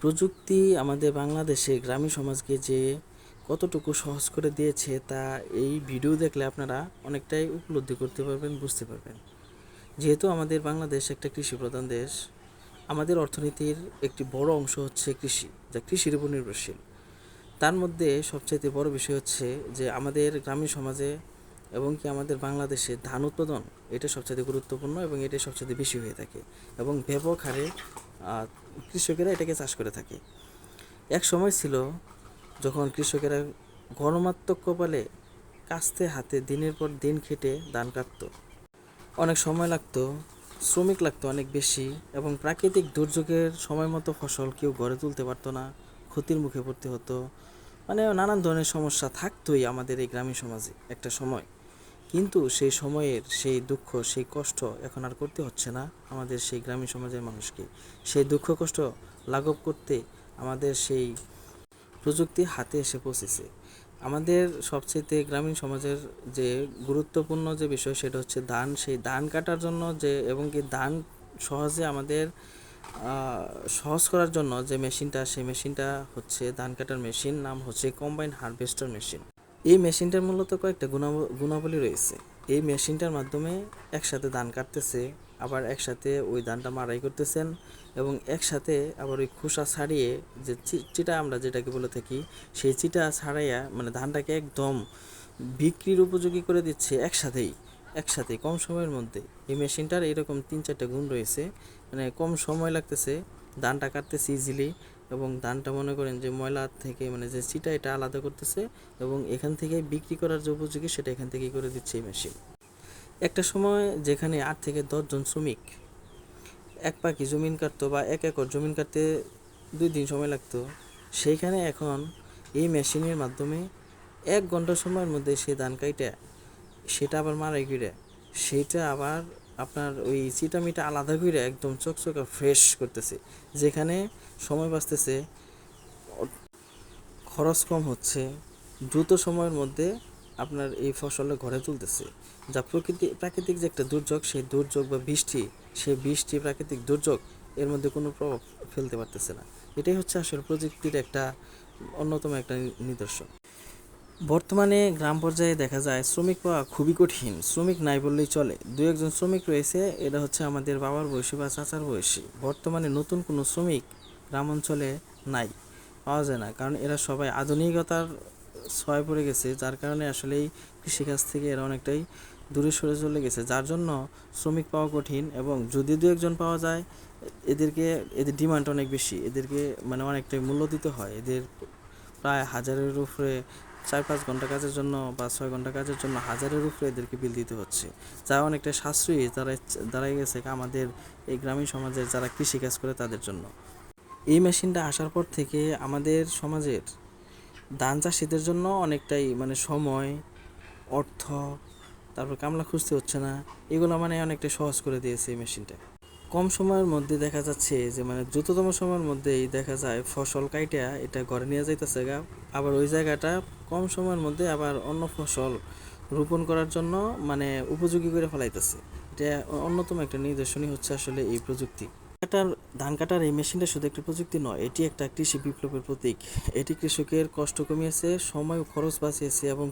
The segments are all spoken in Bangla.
প্রযুক্তি আমাদের বাংলাদেশে গ্রামীণ সমাজকে যে কতটুকু সহজ করে দিয়েছে তা এই ভিডিও দেখলে আপনারা অনেকটাই উপলব্ধি করতে পারবেন, বুঝতে পারবেন। যেহেতু আমাদের বাংলাদেশ একটা কৃষিপ্রধান দেশ, আমাদের অর্থনীতির একটি বড় অংশ হচ্ছে কৃষি, যা কৃষির উপর নির্ভরশীল। তার মধ্যে সবচাইতে বড় বিষয় হচ্ছে যে আমাদের গ্রামীণ সমাজে এবং কি আমাদের বাংলাদেশে ধান উৎপাদন এটা সবচেয়ে গুরুত্বপূর্ণ এবং এটা সবচেয়ে বেশি হয়ে থাকে এবং ব্যাপক হারে কৃষকেরা এটাকে চাষ করে থাকে। এক সময় ছিল যখন কৃষকেরা ঘর্মাত্মক কপালে কাস্তে হাতে দিনের পর দিন খেটে ধান কাটতো। অনেক সময় লাগতো, শ্রমিক লাগতো অনেক বেশি, এবং প্রাকৃতিক দুর্যোগের সময় মতো ফসল কেউ গড়ে তুলতে পারতো না, ক্ষতির মুখে পড়তে হতো। মানে নানান ধরনের সমস্যা থাকতোই আমাদের এই গ্রামীণ সমাজে একটা সময়। কিন্তু সেই সময়ের সেই দুঃখ, সেই কষ্ট এখন আর করতে হচ্ছে না আমাদের সেই গ্রামীণ সমাজের মানুষকে। সেই দুঃখ কষ্ট লাঘব করতে আমাদের সেই প্রযুক্তি হাতে এসে পৌঁছেছে। আমাদের সবচেয়ে গ্রামীণ সমাজের যে গুরুত্বপূর্ণ যে বিষয় সেটা হচ্ছে ধান। সেই ধান কাটার জন্য যে এবং কি ধান সহজে আমাদের সহজ করার জন্য যে মেশিনটা, সেই মেশিনটা হচ্ছে ধান কাটার মেশিন, নাম হচ্ছে কম্বাইন হারভেস্টার মেশিন। এই মেশিনটার মূলত কয়েকটা গুণাবলী রয়েছে। এই মেশিনটার মাধ্যমে একসাথে ধান কাটতেছে, আবার একসাথে ওই ধানটা মাড়াই করতেছেন, এবং একসাথে আবার ওই খোসা ছাড়িয়ে যে চিটা আমরা যেটাকে বলে থাকি, সেই চিটা ছাড়াইয়া মানে ধানটাকে একদম বিক্রির উপযোগী করে দিচ্ছে একসাথেই কম সময়ের মধ্যে। এই মেশিনটার এরকম 3-4টা গুণ রয়েছে। মানে কম সময় লাগতেছে, ধানটা কাটতেছে ইজিলি, এবং ধানটা মনে করেন যে ময়লা থেকে মানে যে চিটা এটা আলাদা করতেছে, এবং এখান থেকে বিক্রি করার যে উপযোগী সেটা এখান থেকেই করে দিচ্ছে এই মেশিন। একটা সময় যেখানে 8 থেকে 10 জন শ্রমিক এক পাখি জমিন কাটতো বা 1 একর জমিন কাটতে 2 দিন সময় লাগতো, সেইখানে এখন এই মেশিনের মাধ্যমে 1 ঘন্টা সময়ের মধ্যে সেই ধান কাইটা সেটা আবার মাড়াই করে সেইটা আবার আপনার ওই চিটামিটা আলাদা করে একদম চকচকে ফ্রেশ করতেছে। যেখানে সময় বাঁচতেছে, খরচ কম হচ্ছে, দ্রুত সময়ের মধ্যে আপনার এই ফসলে ঘরে তুলতেছে। যা প্রাকৃতিক যে একটা দুর্যোগ, সেই দুর্যোগ বা সেই বৃষ্টি প্রাকৃতিক দুর্যোগ এর মধ্যে কোনো প্রভাব ফেলতে পারতেছে না। এটাই হচ্ছে আসলে প্রযুক্তির একটা অন্যতম একটা নিদর্শন। বর্তমানে গ্রাম পর্যায়ে দেখা যায় শ্রমিক পাওয়া খুবই কঠিন। শ্রমিক নাই বললেই চলে। 2-1 জন শ্রমিক রয়েছে, এরা হচ্ছে আমাদের বাবার বয়সী বা চাচার বয়সী। বর্তমানে নতুন কোনো শ্রমিক গ্রাম অঞ্চলে নাই, পাওয়া যায় না, কারণ এরা সবাই আধুনিকতার ছোঁয়ায় পড়ে গেছে, যার কারণে আসলে এই কৃষিকাজ থেকে এরা অনেকটাই দূরে সরে চলে গেছে, যার জন্য শ্রমিক পাওয়া কঠিন। এবং যদি 2-1 জন পাওয়া যায়, এদের ডিমান্ড অনেক বেশি, এদেরকে মানে অনেকটাই মূল্য দিতে হয়। এদের প্রায় 1000-এর উপরে 4-5 ঘন্টা কাজের জন্য বা 6 ঘন্টা কাজের জন্য 1000-এর উপরে এদেরকে বিল দিতে হচ্ছে, যা অনেকটা সাশ্রয়ী দাঁড়াই গেছে আমাদের এই গ্রামীণ সমাজের যারা কৃষিকাজ করে তাদের জন্য। এই মেশিনটা আসার পর থেকে আমাদের সমাজের ধান চাষিদের জন্য অনেকটাই মানে সময়, অর্থ, তারপর কামলা খুঁজতে হচ্ছে না, এগুলো মানে অনেকটাই সহজ করে দিয়েছে এই মেশিনটা। কম সময়ের মধ্যে দেখা যাচ্ছে যে মানে দ্রুততম সময়ের মধ্যেই দেখা যায় ফসল কাইটা এটা ঘরে নিয়ে যাইতেছে গা, আবার ওই জায়গাটা কম সময়ের মধ্যে আবার অন্য ফসল রোপণ করার জন্য মানে উপযোগী করে ফেলাইতেছে। এটা অন্যতম একটা নিদর্শনই হচ্ছে আসলে এই প্রযুক্তি। ধান কাটার এই মেশিনটা শুধু একটা প্রযুক্তি নয়, এটি একটা কৃষি বিপ্লবের প্রতীক। এটি কৃষকের কষ্ট কমিয়েছে, সময় ও খরচ বাঁচিয়েছে, এবং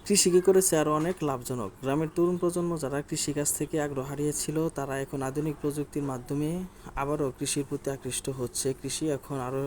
কৃষিকে করেছে আরও অনেক লাভজনক। গ্রামের তরুণ প্রজন্ম যারা কৃষিকাজ থেকে আগ্রহ হারিয়েছিল, তারা এখন আধুনিক প্রযুক্তির মাধ্যমে আবারও কৃষির প্রতি আকৃষ্ট হচ্ছে। কৃষি এখন আরও